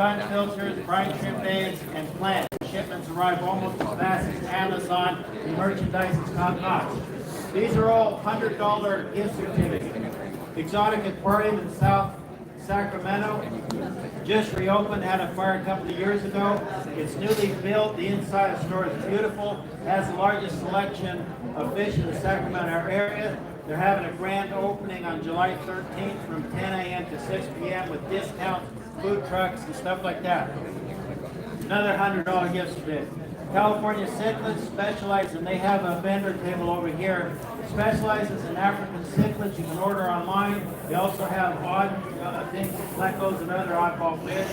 sponge filters, brine shrimp baits, and plants. Shipments arrive almost as fast as Amazon. The merchandise is top-notch. These are all $100 gift certificates. Exotic Aquarium in South Sacramento just reopened, had a fire a couple of years ago. It's newly built. The inside of the store is beautiful. Has the largest selection of fish in the Sacramento area. They're having a grand opening on July 13th from 10 a.m. to 6 p.m. with discounts, food trucks, and stuff like that. Another $100 gift certificate. California cichlids specialize, and they have a vendor table over here. Specializes in African cichlids. You can order online. They also have odd things, plecos, and other oddball fish.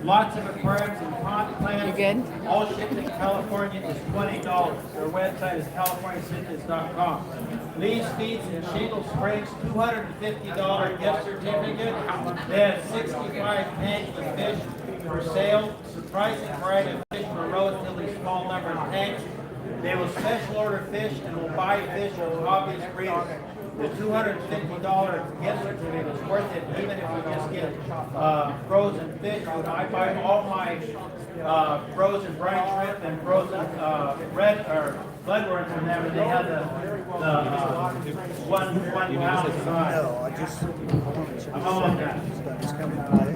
Lots of aquariums and pond plants. You good? All shipped in California is $20. Their website is californiacichlids.com. Leaves, feeds, and Shingle Springs, $250 gift certificate. They have 65 tanks of fish for sale. Surprising variety of fish for a relatively small number of tanks. They will special order fish and will buy fish from obvious breeders. The $250 gift certificate is worth it, even if you just get frozen fish. I buy all my frozen brine shrimp and frozen red or bloodworms from them, and they have the 1 pound size. No, I just I'm all on that.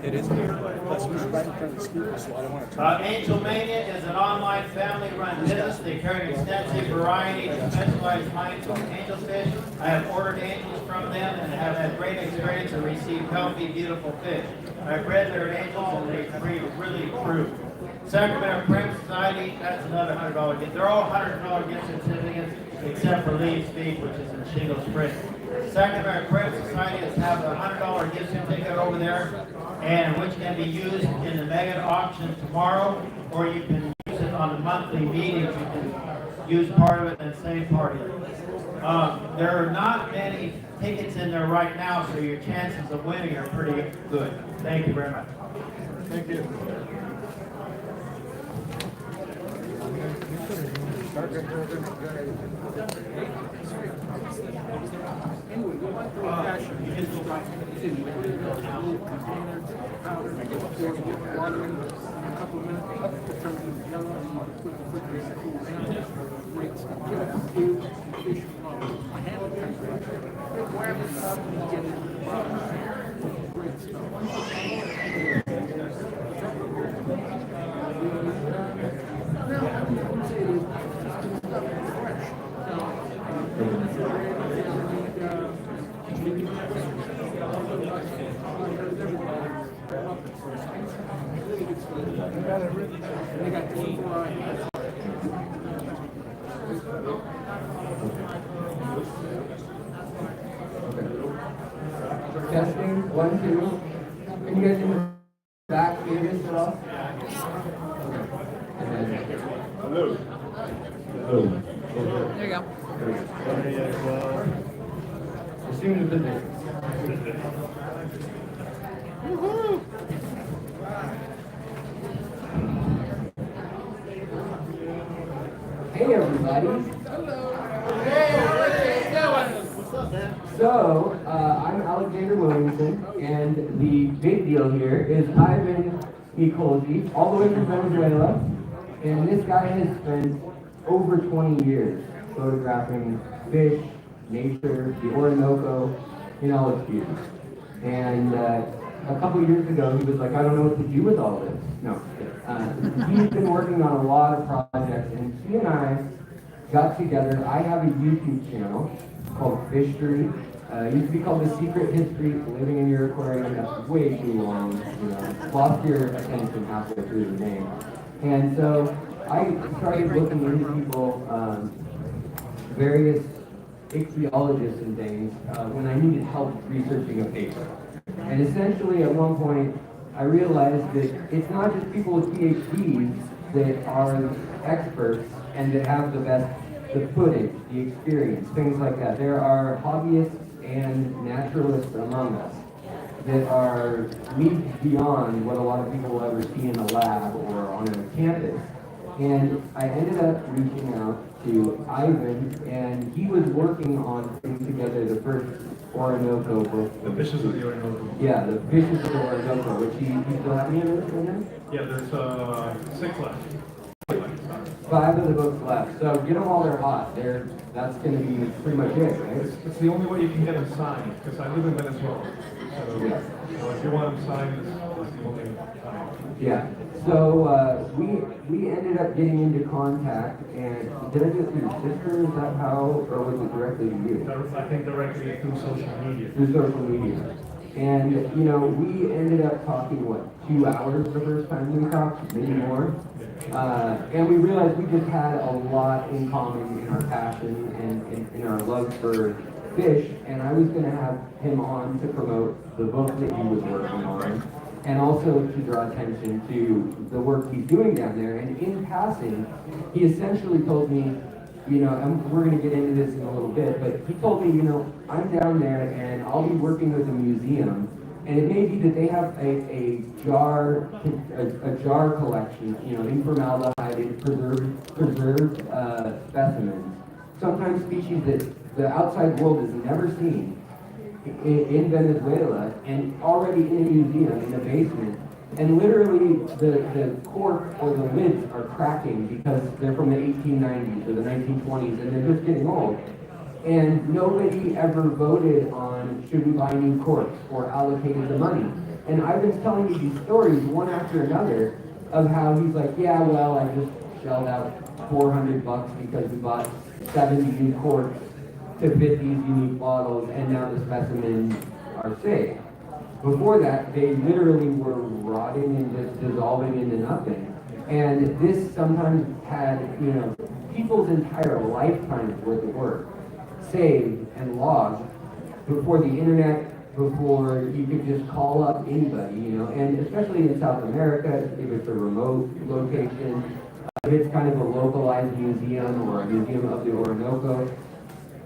It is here, but that's right in front of the school, so I don't want to Angel Mania is an online family-run business. They carry an extensive variety of specialized lines of angelfish. I have ordered angels from them and have had great experience and received healthy, beautiful fish. I've bred their angels and they breed really true. Sacramento Aquarium Society, that's another $100 gift. They're all $100 gift certificates except for Leaves Feed, which is in Shingle Springs. Sacramento Aquarium Society has have a $100 gift certificate over there, and which can be used in the mega auction tomorrow, or you can use it on the monthly meetings. You can use part of it and save part of it. There are not many tickets in there right now, so your chances of winning are pretty good. Thank you very much. Thank you. Testing, 1, 2. Can you guys in the back hear this at all? And then, Hello. boom. There you go. Assume the position. Hey everybody. So, I'm Alexander Williamson, and the big deal here is Ivan Mikolji, all the way from Venezuela, and this guy has spent over 20 years photographing fish, nature, the Orinoco, in all its beauty. And a couple years ago, he was like, I don't know what to do with all this. No. He's been working on a lot of projects, and he and I got together. I have a YouTube channel called Fishery. It used to be called The Secret History of Living in Your Aquarium. That's way too long, you know. Lost your attention halfway through the name. And so I started looking into people, various ichthyologists and things, when I needed help researching a paper. And essentially at one point, I realized that it's not just people with PhDs that are experts and that have the footage, the experience, things like that. There are hobbyists and naturalists among us that are leagues beyond what a lot of people will ever see in a lab or on a campus. And I ended up reaching out to Ivan, and he was working on putting together the first Orinoco book. The Fishes of the Orinoco. Yeah, the Fishes of the Orinoco, which you still have any of those right now? Yeah, there's 6 left. 5 of the books left. So get them while they're hot. That's going to be pretty much it, right? It's the only way you can get them signed, because I live in Venezuela. So, Yeah. so if you want them signed, it's the only time. Yeah. So we ended up getting into contact, and did I do it through your sister? Is that how, or was it directly to you? I think directly through social media. Through social media. And you know, we ended up talking 2 hours the first time we talked, maybe more. And we realized we just had a lot in common in our passion and in our love for fish. And I was going to have him on to promote the book that he was working on, and also to draw attention to the work he's doing down there. And in passing, he essentially told me, you know, and we're going to get into this in a little bit, but he told me, you know, I'm down there and I'll be working with a museum, and it may be that they have a jar collection, you know, in formaldehyde, in preserved specimens, sometimes species that the outside world has never seen, in Venezuela, and already in a museum in a basement, and literally the cork or the lids are cracking because they're from the 1890s or the 1920s, and they're just getting old. And nobody ever voted on should we buy new corks or allocated the money. And I've been telling you these stories one after another of how he's like, yeah, well, I just shelled out $400 because we bought 70 new corks to fit these unique bottles, and now the specimens are safe. Before that, they literally were rotting and just dissolving into nothing. And this sometimes had, you know, people's entire lifetimes worth of work saved and logged before the internet, before you could just call up anybody, you know, and especially in South America, if it's a remote location, if it's kind of a localized museum or a museum of the Orinoco,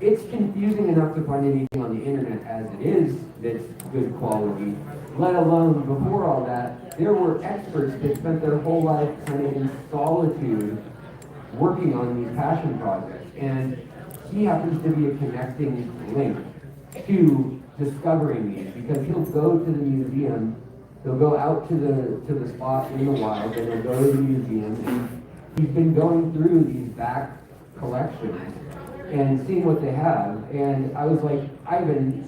it's confusing enough to find anything on the internet as it is that's good quality, let alone before all that, there were experts that spent their whole life kind of in solitude working on these passion projects. And he happens to be a connecting link to discovering these, because he'll go to the museum, he'll go out to the spot in the wild, and he'll go to the museum, and he's been going through these back collections and seeing what they have. And I was like, Ivan,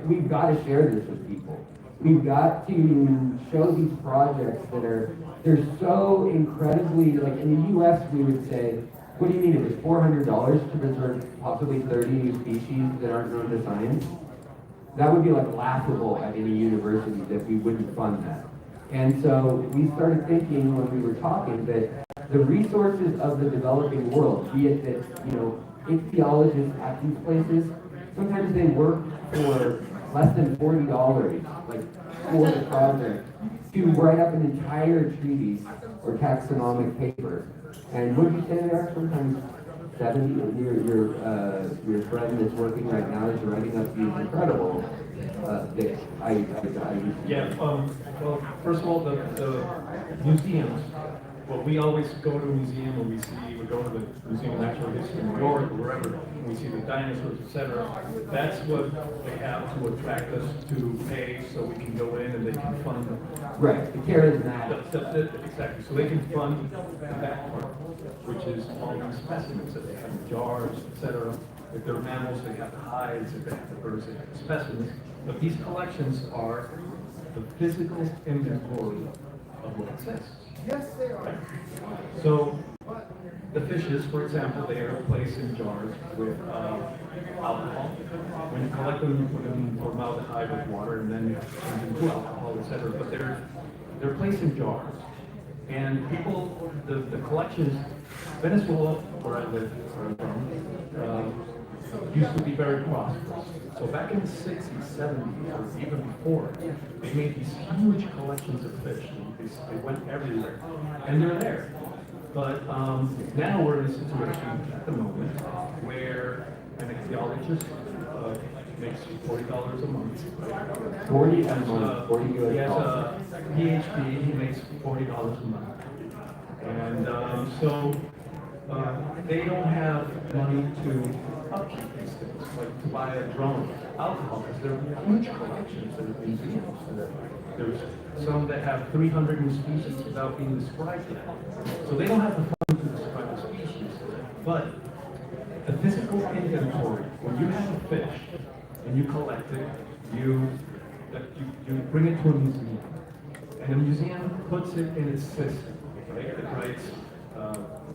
we've got to share this with people. We've got to show these projects they're so incredibly, like in the US we would say, what do you need? It was $400 to preserve possibly 30 new species that aren't known to science. That would be like laughable at any university that we wouldn't fund that. And so we started thinking when we were talking that the resources of the developing world, be it that, you know, ichthyologists at these places, sometimes they work for less than $40, like for the project, to write up an entire treatise or taxonomic paper. And what do you say there? Sometimes 70. Your friend that's working right now is writing up these incredible bits. Yeah. Well, first of all, the museums. Well, we always go to a museum and we go to the Museum of Natural History in New York or wherever, and we see the dinosaurs, etc. That's what they have to attract us to pay so we can go in and they can fund. Right, the charismatic. Exactly. So they can fund the back part, which is all these specimens that they have in jars, etc. If they're mammals, they have the hides. If they have the birds, they have the specimens. But these collections are the physical inventory of what exists. Yes, they are. So the fishes, for example, they are placed in jars with alcohol. When you collect them, you put them in formaldehyde with water, and then you turn them into alcohol, etc. But they're placed in jars. And people, the collections, Venezuela, where I live, where I'm from, used to be very prosperous. So back in the 60s, 70s, or even before, they made these huge collections of fish. They went everywhere, and they're there. But now we're in a situation at the moment where an ichthyologist makes $40 a month. 40 a month, 40 He US has dollars. a PhD, he makes $40 a month. And they don't have money to upkeep these things, like to buy a drone. Alcohol, because there are huge collections in museums. There's some that have 300 species without being described yet. So they don't have the funds to describe the species. But the physical inventory, when you have a fish and you collect it, you bring it to a museum. And the museum puts it in its system, right? It writes,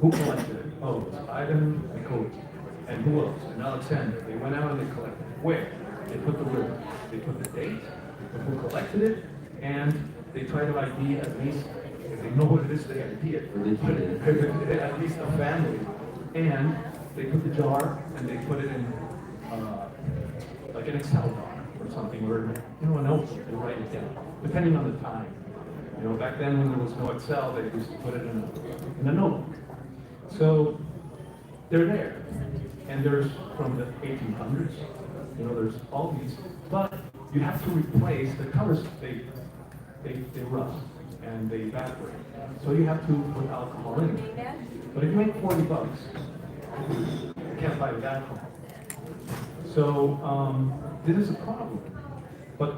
who collected it? Oh, it's Ivan Mikolji. And who else? And Alexander. They went out and they collected it. Where? They put the river. They put the date, of who collected it, and they try to ID at least, if they know what it is, they ID it. At least a family. And they put the jar and they put it in like an Excel jar or something, or a notebook and write it down, depending on the time. Back then when there was no Excel, they used to put it in a notebook. So they're there, and there's from the 1800s. There's all these, but you have to replace the colors. They rust and they evaporate. So you have to put alcohol in it. But if you make $40, you can't buy the alcohol. So this is a problem. But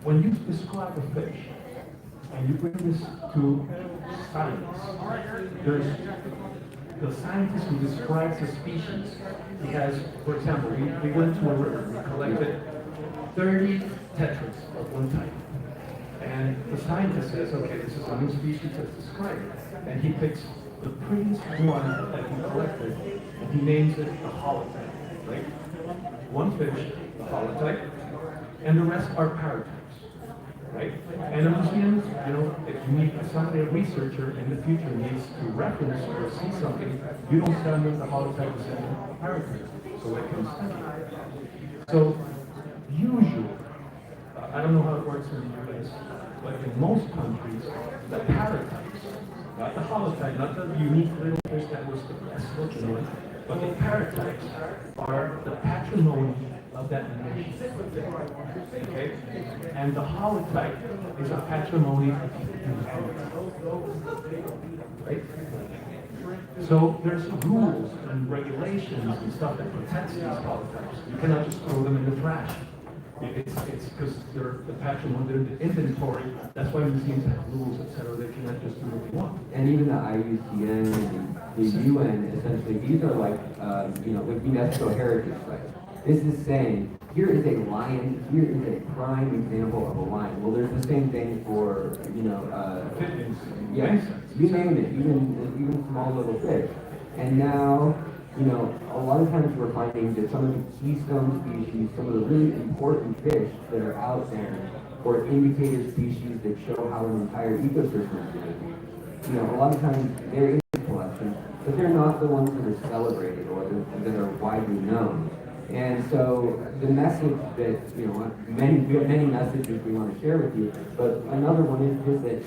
when you describe a fish and you bring this to science, there's the scientist who describes the species. He has, for example, we went to a river, we collected 30 tetras of one type. And the scientist says, okay, this is a new species that's described. And he picks the prettiest one that he collected, and he names it the holotype, right? One fish, the holotype, and the rest are paratypes, right? And a museum, if you need somebody, a researcher in the future needs to reference or see something, you don't send them the holotype, you send them the paratype, so they can study it. So usually, I don't know how it works in the US, but in most countries, the paratypes, not the holotype, not the unique little fish that was the best looking one, but the paratypes are the patrimony of that nation. Okay? And the holotype is a patrimony of humanity. Right? So there's rules and regulations and stuff that protects these holotypes. You cannot just throw them in the trash. It's because they're the patrimony, they're the inventory. That's why museums have rules, etc. They cannot just do what they want. And even the IUCN and the UN, essentially, these are like UNESCO heritage sites. This is saying, here is a lion, here is a prime example of a lion. Well, there's the same thing for, yes, you name it, even small little fish. And now, a lot of times we're finding that some of the keystone species, some of the really important fish that are out there, or indicator species that show how an entire ecosystem is doing. A lot of times they're in the collection, but they're not the ones that are celebrated or that are widely known. And so the message that, we have many messages we want to share with you, but another one is just that,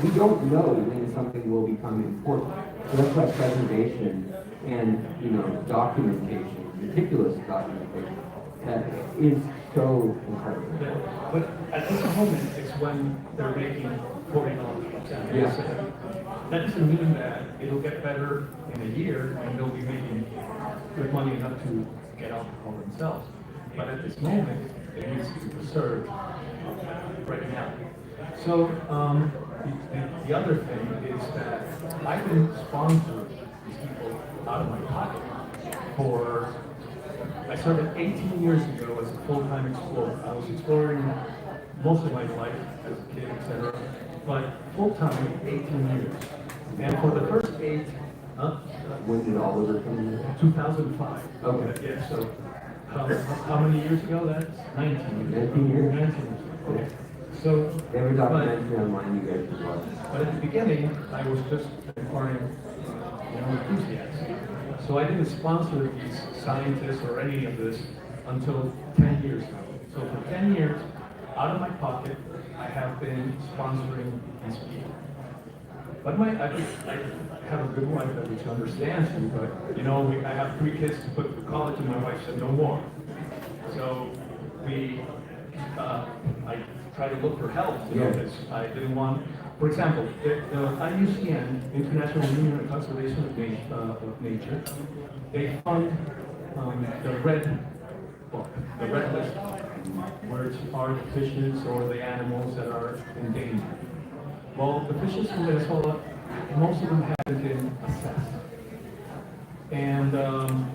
we don't know when something will become important. So that's why preservation and, documentation, meticulous documentation, is so important. Yeah, but at this moment, it's when they're making $40. Yeah. That doesn't mean that it'll get better in a year and they'll be making good money enough to get alcohol themselves. But at this moment, it needs to be preserved right now. So the other thing is that I've been sponsoring these people out of my pocket I started 18 years ago as a full-time explorer. I was exploring most of my life as a kid, etc. But full-time, 18 years. And for the first 8, When did all of it come in? 2005. Okay. Yeah, so how many years ago? That's 19 years. 19 years. 19 years. Okay. So, They have a documentary online you guys can watch. but at the beginning, I was just an aquarium enthusiast. So I didn't sponsor these scientists or any of this until 10 years ago. So for 10 years, out of my pocket, I have been sponsoring these people. But I have a good wife which understands me, but I have 3 kids to put through college, and my wife said no more. So I tried to look for help, because I didn't want, for example, the IUCN, International Union of Conservation of Nature, they fund the red book, the red list, which are the fishes or the animals that are endangered. Well, the fishes from Venezuela, most of them haven't been assessed. And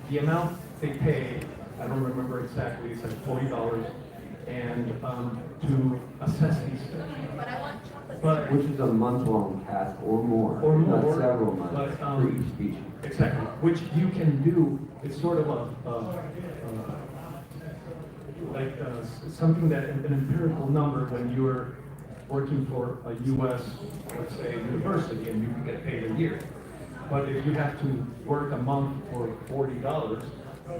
the amount they pay, I don't remember exactly, it's like $40, and to assess these fish. But Which is a month-long task or more, not several months for each species. exactly, which you can do. It's sort of something that an empirical number when you're working for a U.S. let's say university and you can get paid a year. But if you have to work a month for $40,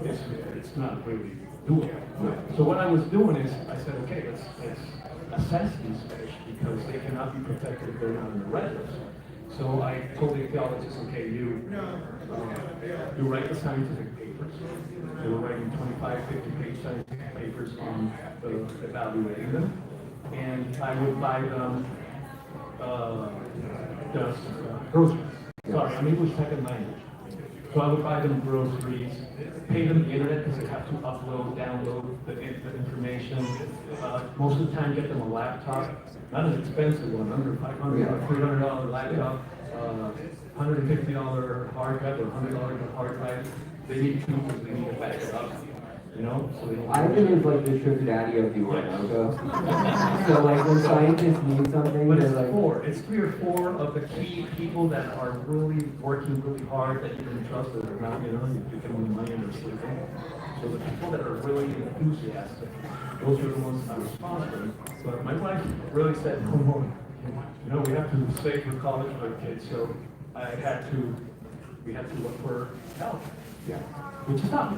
it's not really doable. So what I was doing is I said, okay, let's assess these fish because they cannot be protected if they're not in the red list. So I told the archaeologists, okay, you write the scientific papers. They were writing 25, 50-page scientific papers on evaluating them. And I would buy them just groceries. Sorry, I'm English second language. So I would buy them groceries, pay them the internet because they have to upload, download the information. Most of the time, get them a laptop, not an expensive one, under $500 or $300 laptop, $150 hard drive or $100 hard drive. They need two because they need to back it up. You know, so Ivan is like the sugar daddy of the Orinoco. So like when scientists need something, but they're it's like, it's 3 or 4 of the key people that are really working really hard that you can trust that are not, you give them money and they're sleeping. So the people that are really enthusiastic, those are the ones I respond to. But my wife really said, come on, we have to save for college for our kids. So we had to look for help. yeah. Which is not,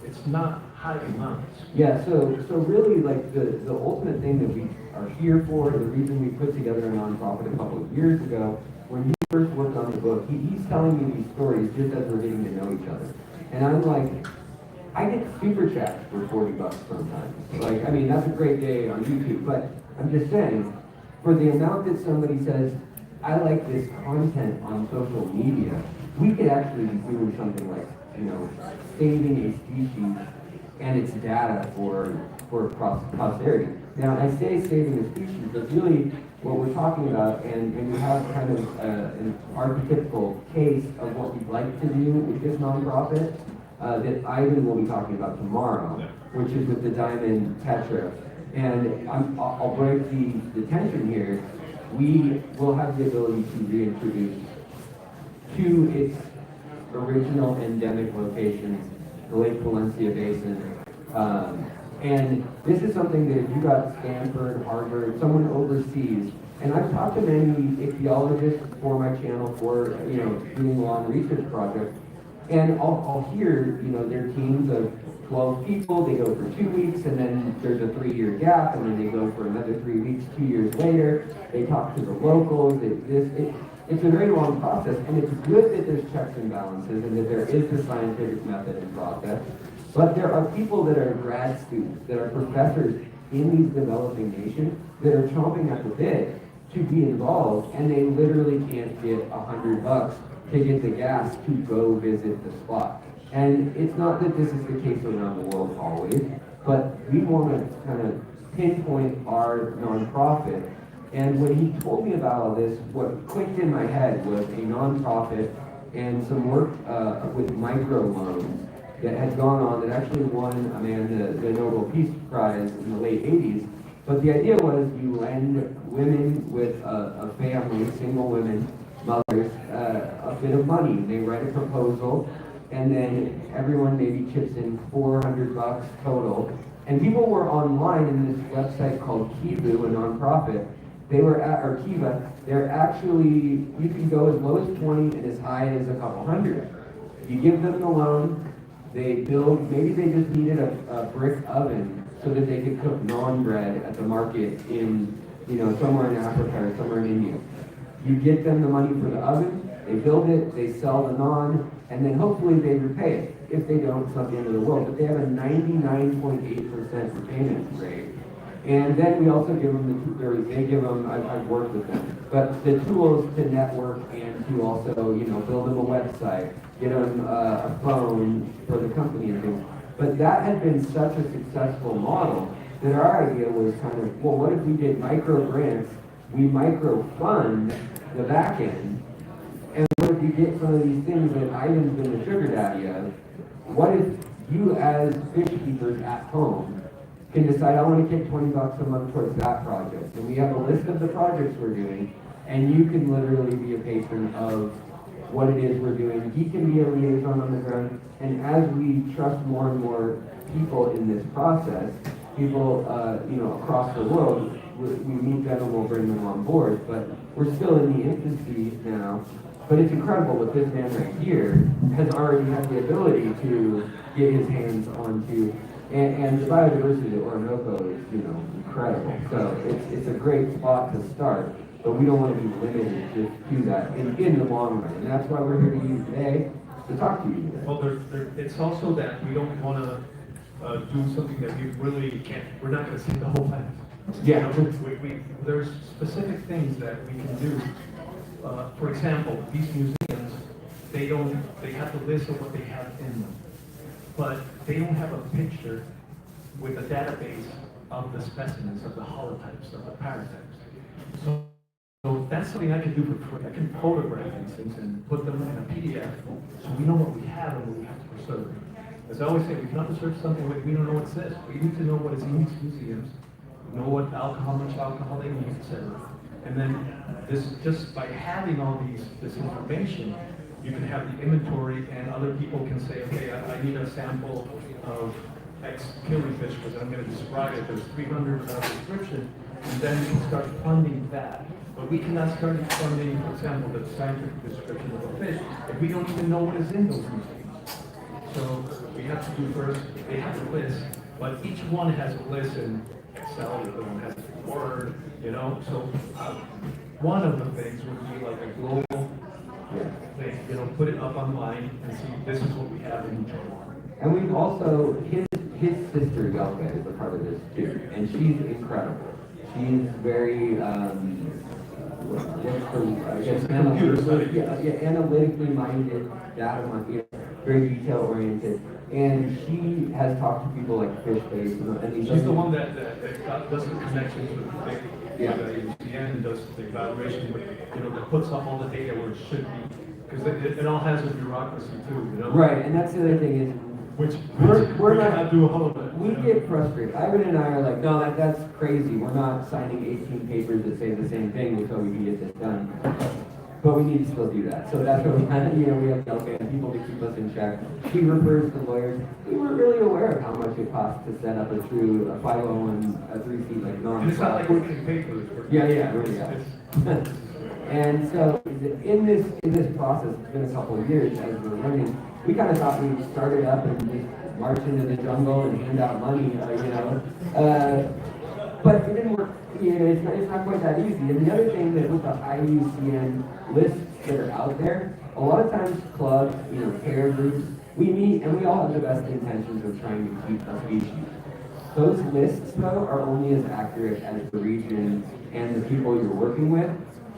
it's not high amounts. Yeah, so really like the ultimate thing that we are here for, the reason we put together a nonprofit a couple of years ago, when he first worked on the book, he's telling me these stories just as we're getting to know each other. And I'm like, I get super chats for $40 sometimes. Like, I mean, that's a great day on YouTube, but I'm just saying, for the amount that somebody says, I like this content on social media, we could actually be doing something like, saving a species and its data for posterity. Now, I say saving a species, but really what we're talking about, and we have kind of an archetypical case of what we'd like to do with this nonprofit that Ivan will be talking about tomorrow, which is with the diamond tetra. And I'll break the tension here. We will have the ability to reintroduce to its original endemic locations, the Lake Valencia Basin. And this is something that if you got Stanford, Harvard, someone overseas, and I've talked to many ichthyologists for my channel for, doing long research projects, and I'll hear, their teams of 12 people, they go for 2 weeks, and then there's a 3-year gap, and then they go for another 3 weeks, 2 years later, they talk to the locals, it's a very long process, and it's good that there's checks and balances, and that there is the scientific method and process, but there are people that are grad students, that are professors in these developing nations, that are chomping at the bit to be involved, and they literally can't get $100 to get the gas to go visit the spot. And it's not that this is the case around the world always, but we want to kind of pinpoint our nonprofit. And when he told me about all this, what clicked in my head was a nonprofit and some work with microloans that had gone on that actually won the Nobel Peace Prize in the late 80s. But the idea was you lend women with a family, single women, mothers, a bit of money. They write a proposal, and then everyone maybe chips in $400 total. And people were online in this website called Kivu, a nonprofit. They were at, or Kiva, they're actually, you can go as low as 20 and as high as a couple hundred. You give them the loan, they build, maybe they just needed a brick oven so that they could cook naan bread at the market in, somewhere in Africa or somewhere in India. You get them the money for the oven, they build it, they sell the naan, and then hopefully they repay it. if they don't, it's not the end of the world, but they have a 99.8% repayment rate. And then we also give them I've worked with them, but the tools to network and to also, build them a website, get them a phone for the company and things. But that had been such a successful model that our idea was kind of, well, what if we did micro grants, we micro fund the back end, and what if you get some of these things that Ivan's been the sugar daddy of? What if you as fish keepers at home can decide, I want to kick $20 a month towards that project, and we have a list of the projects we're doing, and you can literally be a patron of what it is we're doing. He can be a liaison on the ground, and as we trust more and more people in this process, people, across the world, we meet them and we'll bring them on board, but we're still in the infancy now. But it's incredible what this man right here has already had the ability to get his hands onto, and the biodiversity of Orinoco is, incredible. So it's a great spot to start, but we don't want to be limited just to that in the long run. And that's why we're here to you today, to talk to you today. Well, it's also that we don't want to do something that we really can't, we're not going to see the whole planet. Yeah. There's specific things that we can do. For example, these museums, they have the list of what they have in them, but they don't have a picture with a database of the specimens, of the holotypes, of the paratypes. So that's something I can do for free. I can photograph these things and put them in a PDF, so we know what we have and what we have to preserve. As I always say, we cannot research something we don't know what it says. We need to know what is in these museums, know what how much alcohol they use, etc. And then just by having all this information, you can have the inventory, and other people can say, okay, I need a sample of X killifish because I'm going to describe it. There's 300 description, and then you can start funding that. But we cannot start funding, for example, the scientific description of a fish if we don't even know what is in those museums. So we have to do first, they have a list, but each one has a list in Excel, the other one has a Word, so one of the things would be like a global thing, put it up online and see this is what we have in each one. And we've also, his sister Yelka is a part of this too, and she's incredible. She's very, analytically minded, very detail oriented, and she has talked to people like Fish Base, and She's the one that does the connections with the and does the evaluation, that puts up all the data where it should be, because it all has a bureaucracy too, Right, and that's the other thing is, we're not do a whole of it. We get frustrated. Ivan and I are like, no, that's crazy. We're not signing 18 papers that say the same thing until we can get this done. But we need to still do that. So that's what we have Yelka and people to keep us in check. She refers to lawyers. We weren't really aware of how much it costs to set up a 501, a 3C like non. And it's not like we're getting paid for this. Really. And so in this process, it's been a couple of years as we're learning. We kind of thought we'd start it up and just march into the jungle and hand out money, but it didn't work. It's not quite that easy. And the other thing that with the IUCN lists that are out there, a lot of times clubs, care groups, we meet and we all have the best intentions of trying to keep a species. Those lists, though, are only as accurate as the region and the people you're working with.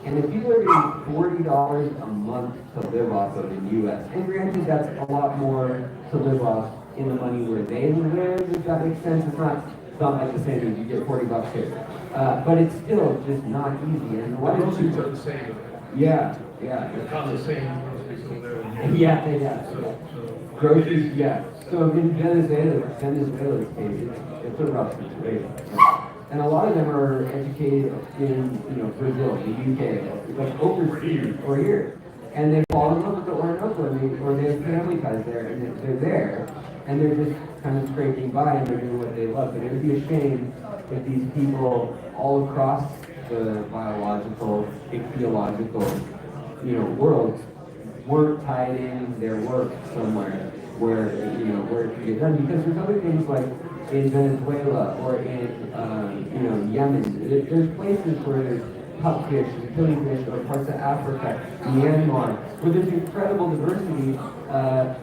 And if people are getting $40 a month to live off of in the U.S., and granted that's a lot more to live off in the money where they live, if that makes sense. It's not like the same as you get $40 here. But it's still just not easy. And the groceries are the same. Yeah. It costs the same groceries over there. Yeah. Groceries, yeah. So in Venezuela's case, it's a rough situation. And a lot of them are educated in, Brazil, the UK, like overseas or here. And they fall in love with the Orinoco, or they have family ties there, and they're there, and they're just kind of scraping by, and they're doing what they love. But it would be a shame if these people all across the biological, ichthyological, worlds weren't tied in their work somewhere where it can get done. Because there's other things like in Venezuela or in Yemen, there's places where there's pupfish and killifish, or parts of Africa, Myanmar, where there's incredible diversity,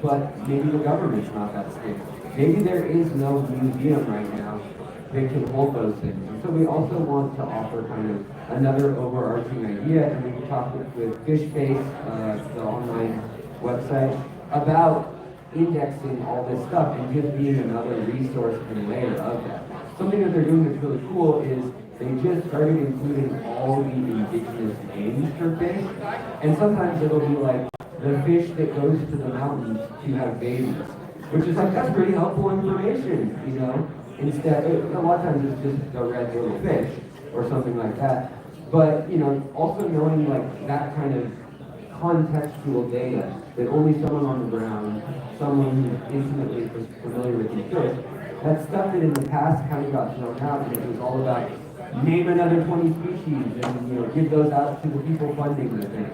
but maybe the government's not that stable. Maybe there is no museum right now that can hold those things. And so we also want to offer kind of another overarching idea, and we can talk with FishBase, the online website, about indexing all this stuff and just being another resource and layer of that. Something that they're doing that's really cool is they just started including all the indigenous names for fish, and sometimes it'll be like the fish that goes to the mountains to have babies, which is like, that's pretty helpful information, you know? Instead, a lot of times it's just a red little fish or something like that. But, you know, also knowing like that kind of contextual data that only someone on the ground, someone who's intimately familiar with these fish, that stuff that in the past kind of got thrown out, and it was all about name another 20 species and, you know, give those out to the people funding the thing.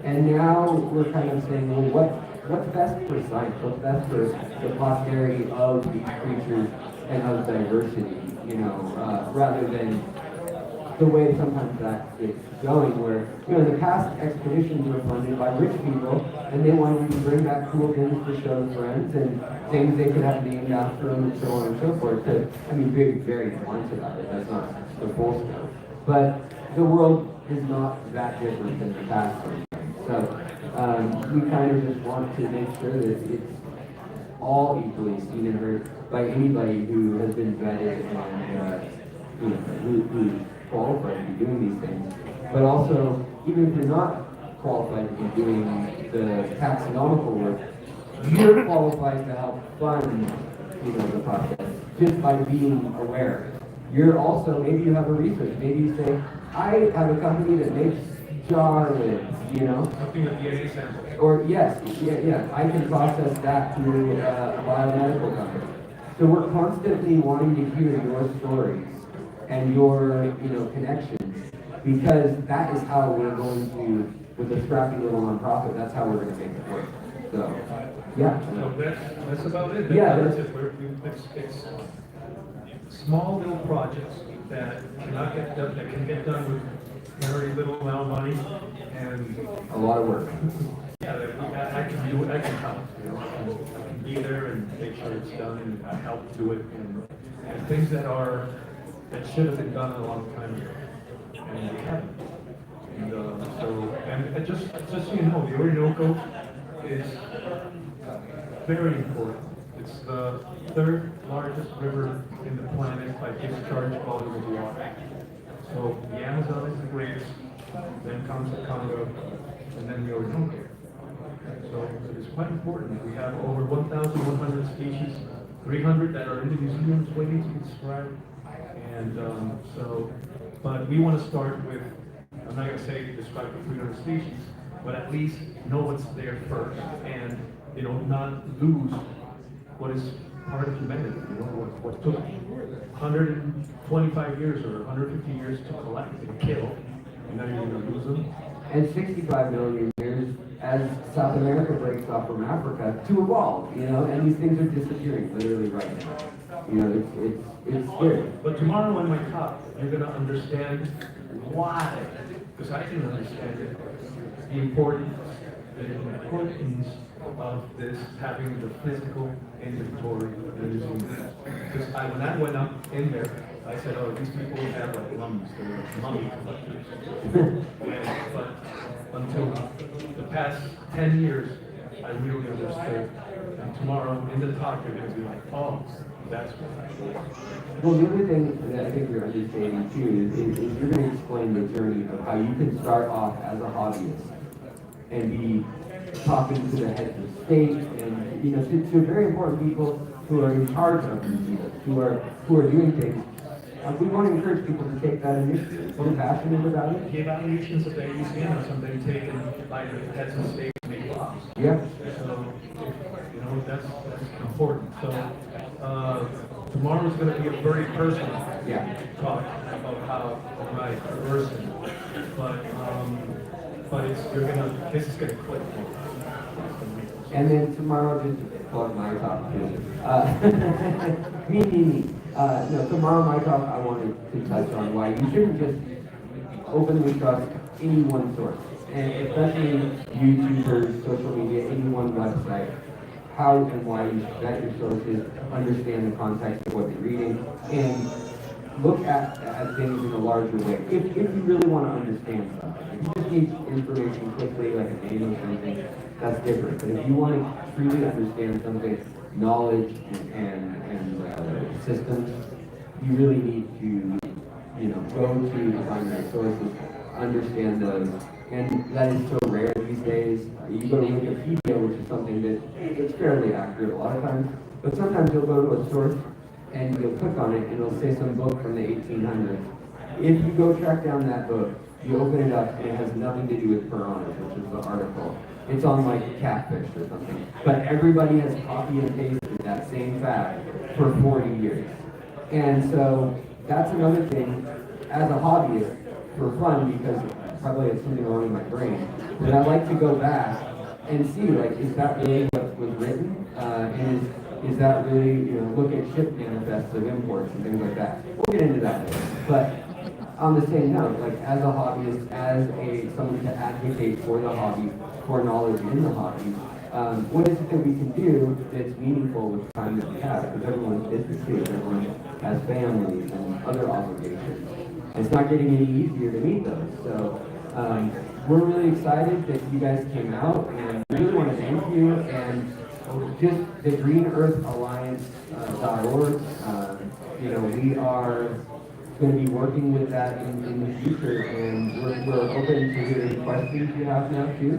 And now we're kind of saying, well, what's best for science? What's best for the posterity of these creatures and of diversity, you know, rather than the way sometimes that it's going, where, you know, in the past expeditions were funded by rich people, and they wanted to bring back cool things to show friends and things they could have named after them and so on and so forth. So, I mean, very blunt about it. That's not the full scope. But the world is not that different than the past. So we kind of just want to make sure that it's all equally seen and heard by anybody who has been vetted and you know, who's qualified to be doing these things. But also, even if you're not qualified to be doing the taxonomical work, you're qualified to help fund, you know, the process just by being aware. You're also, maybe you have a research, maybe you say, I have a company that makes jar lids, you know? Something with DNA samples. Or yes, yeah, I can process that through a biomedical company. So we're constantly wanting to hear your stories and your, you know, connections, because that is how we're going to, with a scrappy little nonprofit, that's how we're going to make it work. So, yeah. So that's about it. Yeah, That's it. It's small little projects that cannot get done, that can get done with very little amount of money and A lot of work. yeah, I can do it. I can help. You know, I can be there and make sure it's done and help do it and things that should have been done a long time ago and we haven't. And just so you know, the Orinoco is very important. It's the third largest river in the planet by discharge volume of water. So the Amazon is the greatest, then comes the Congo, and then the Orinoco. So it's quite important. We have over 1,100 species, 300 that are in the museums waiting to be described. And but we want to start with, I'm not going to say describe the 300 species, but at least know what's there first, and you know, not lose what is part of humanity. You know, what took 125 years or 150 years to collect and kill, and now you're going to lose them. And 65 million years as South America breaks off from Africa to evolve, you know, and these things are disappearing literally right now. You know, it's scary. But tomorrow when I talk, you're going to understand why, because I didn't understand it, the importance of this having the physical inventory of the museum. Because when I went up in there, I said, oh, these people have like mummies, they're like mummy collectors. But until the past 10 years, I really understood. And tomorrow in the talk, you're going to be like, oh, that's what. Well, the other thing that I think you're understanding too is you're going to explain the journey of how you can start off as a hobbyist and be talking to the heads of state and, you know, to very important people who are in charge of museums, who are doing things. We want to encourage people to take that initiative. If they're passionate about it. The evaluations of the museum are something taken by the heads of state to make laws. Yeah. So, you know, that's important. So, tomorrow's going to be a very personal talk about how my person, but this is going to click. And then tomorrow, just to plug my talk too. Me. No, tomorrow my talk, I wanted to touch on why you shouldn't just openly trust any one source, and especially YouTubers, social media, any one website. How and why you should vet your sources, understand the context of what you're reading, and look at things in a larger way. If you really want to understand something, if you just need information quickly, like a name or something, that's different. But if you want to truly understand something, knowledge and systems, you really need to, go to the primary sources, understand those, and that is so rare these days. You go to Wikipedia, which is something that it's fairly accurate a lot of times, but sometimes you'll go to a source and you'll click on it and it'll say some book from the 1800s. If you go track down that book, you open it up and it has nothing to do with piranhas, which is the article. It's on like catfish or something. But everybody has copied and pasted that same fact for 40 years. And so that's another thing, as a hobbyist, for fun, because probably it's something wrong in my brain, that I like to go back and see, like, is that really what was written? And is that really, look at ship manifests of imports and things like that. We'll get into that later. But on the same note, like, as a hobbyist, as someone to advocate for the hobby, for knowledge in the hobby, what is it that we can do that's meaningful with the time that we have? Because everyone's busy too. Everyone has families and other obligations. It's not getting any easier to meet those. So we're really excited that you guys came out, and we really want to thank you. And just the Green Earth Alliance.org, we are going to be working with that in the future, and we're open to hearing questions you have now too.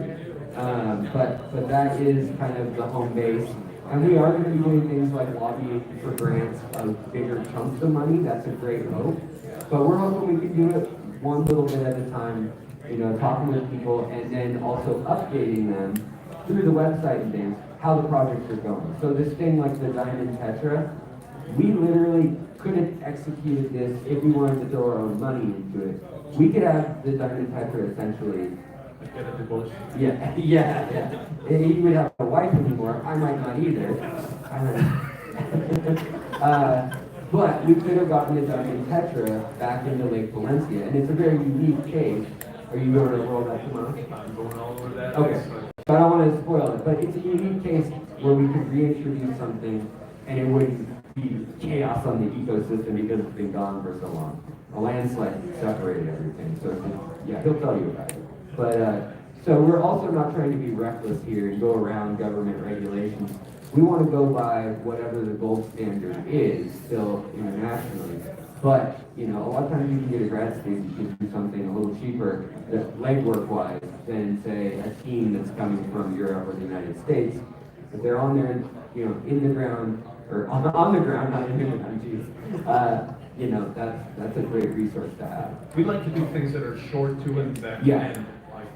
But that is kind of the home base. And we are going to be doing things like lobbying for grants of bigger chunks of money. That's a great hope. But we're hoping we can do it one little bit at a time, talking with people, and then also updating them through the website and things, how the projects are going. So this thing like the Diamond Tetra, we literally could have executed this if we wanted to throw our own money into it. We could have the Diamond Tetra essentially. Get a divorce. Yeah. He would have a wife anymore. I might not either. But we could have gotten the Diamond Tetra back into Lake Valencia, and it's a very unique case. Are you going to roll that tomorrow? I'm going all over that. Okay. So I don't want to spoil it, but it's a unique case where we could reintroduce something, and it wouldn't be chaos on the ecosystem because it's been gone for so long. A landslide separated everything, so yeah, he'll tell you about it. But so we're also not trying to be reckless here and go around government regulations. We want to go by whatever the gold standard is still internationally. But, a lot of times you can get a grad student who can do something a little cheaper, legwork-wise, than, say, a team that's coming from Europe or the United States. If they're on there, in the ground, or on the ground, not in the ground, geez. That's a great resource to have. We like to do things that are short too, and that end, like,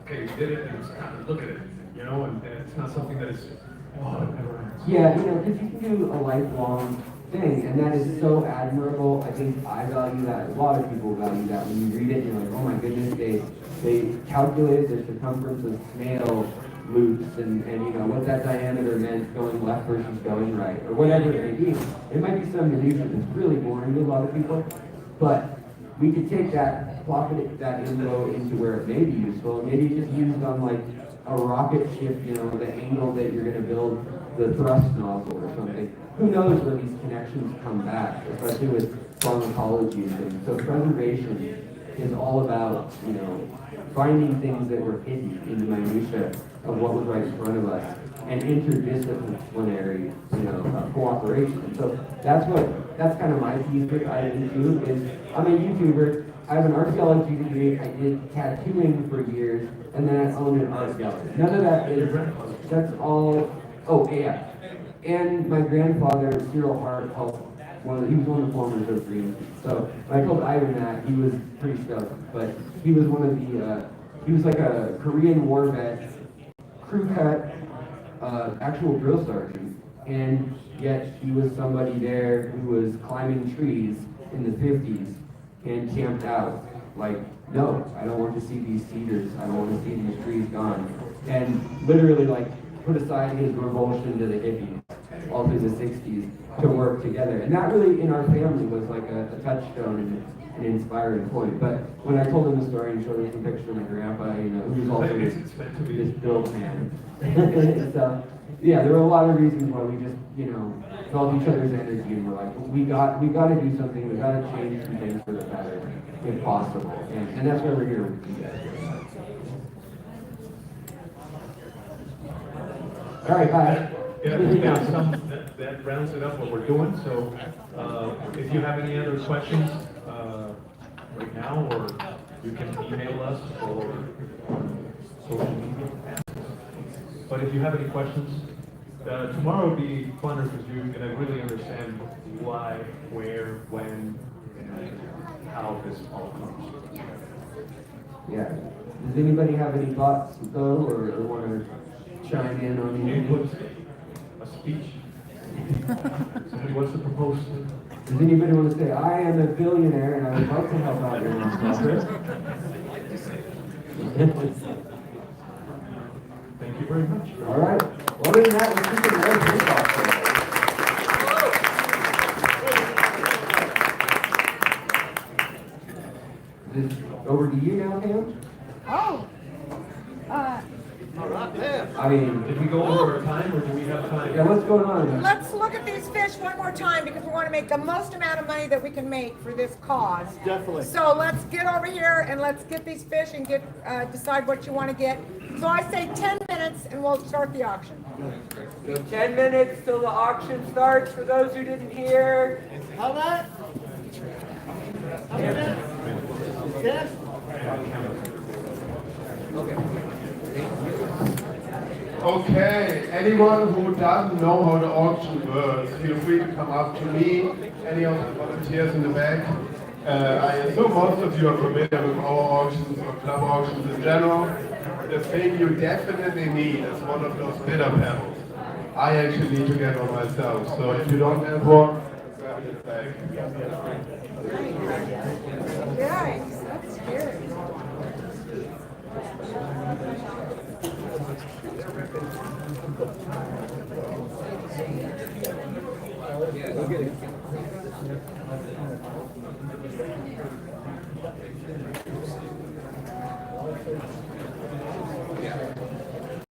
okay, we did it, and it's kind of, look at it, and it's not something that is, it never ends. Yeah, because you can do a lifelong thing, and that is so admirable. I think I value that. A lot of people value that. When you read it, you're like, oh my goodness, they calculated the circumference of snail loops and what that diameter meant going left versus going right, or whatever it may be. It might be some minutia that's really boring to a lot of people, but we could take that, plop that info into where it may be useful, and maybe just used on like a rocket ship, the angle that you're going to build the thrust nozzle or something. Who knows where these connections come back, especially with pharmacology and things. So preservation is all about, finding things that were hidden in the minutia of what was right in front of us, and interdisciplinary, cooperation. So that's kind of my piece that I do is, I'm a YouTuber. I have an archaeology degree. I did tattooing for years, and then I owned an art gallery. None of that is, that's all, yeah. And my grandfather, Cyril Hart, helped he was one of the formers of Green. So when I told Ivan that, he was pretty stoked. But he was one of the, he was like a Korean war vet, crew cut, actual drill sergeant. And yet he was somebody there who was climbing trees in the 50s and camped out. Like, no, I don't want to see these cedars. I don't want to see these trees gone. And literally, like, put aside his revulsion to the hippies all through the 60s to work together. And that really, in our family, was like a touchstone and an inspiring point. But when I told him the story and showed him some pictures of my grandpa, you know, who was also this build man. So, yeah, there were a lot of reasons why we just, you know, felt each other's energy and we're like, we got to do something, we got to change some things for the better, if possible. And that's why we're here with you guys. All right, bye. Yeah, that rounds it up what we're doing. So if you have any other questions right now, or you can email us or social media. But if you have any questions, tomorrow will be fun because you're going to really understand why, where, when, and how this all comes. Yeah. Does anybody have any thoughts though, or want to chime in on anything? A speech. Somebody wants to propose. Does anybody want to say, I am a billionaire and I would love to help out your nonprofit? Thank you very much. All right. Well, other than that, let's keep it very simple. This over to you now, Pam? Oh, I mean, Did we go over our time, or do we have time? yeah, what's going on? let's look at these fish one more time because we want to make the most amount of money that we can make for this cause. Definitely. So let's get over here and let's get these fish and get decide what you want to get. So I say 10 minutes and we'll start the auction. So 10 minutes till the auction starts for those who didn't hear. How about? How many minutes? 10? Okay, anyone who doesn't know how the auction works, feel free to come up to me, any of the volunteers in the back. I assume most of you are familiar with our auctions or club auctions in general. The thing you definitely need is one of those bidder panels. I actually need to get one myself, so if you don't have one, grab it back. Yikes, that's scary.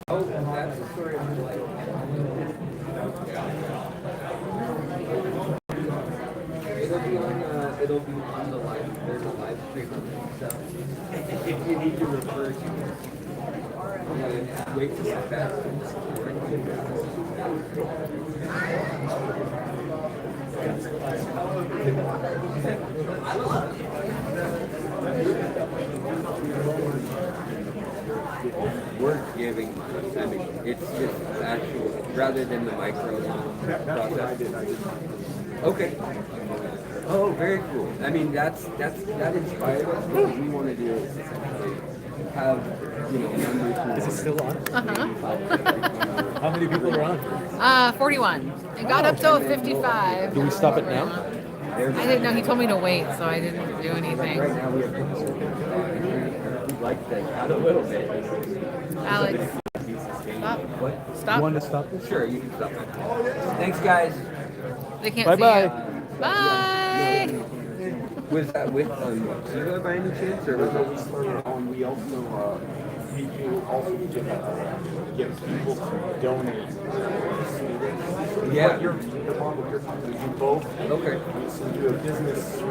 Oh, that's the story of my life. It'll be on the live. There's a live stream on it. So if you need to refer to it, wait till it's back. We're giving money. I mean, it's just actual, rather than the micro process. Okay. Oh, very cool. I mean, that inspired us. What we want to do is essentially have, you know, members who Is it still on? How many people are on? 41. It got up to 55. Do we stop it now? I didn't know. He told me to wait, so I didn't do anything. Right now we have we'd like to add a little bit. Alex, stop. What? Stop. You want to stop this? Sure, you can stop. Thanks, guys. They can't Bye-bye. see you. Bye. Was that with Kiva by any chance, or was that? We also get people to donate. Yeah. Your model, you're talking to do both. Okay. So you do a business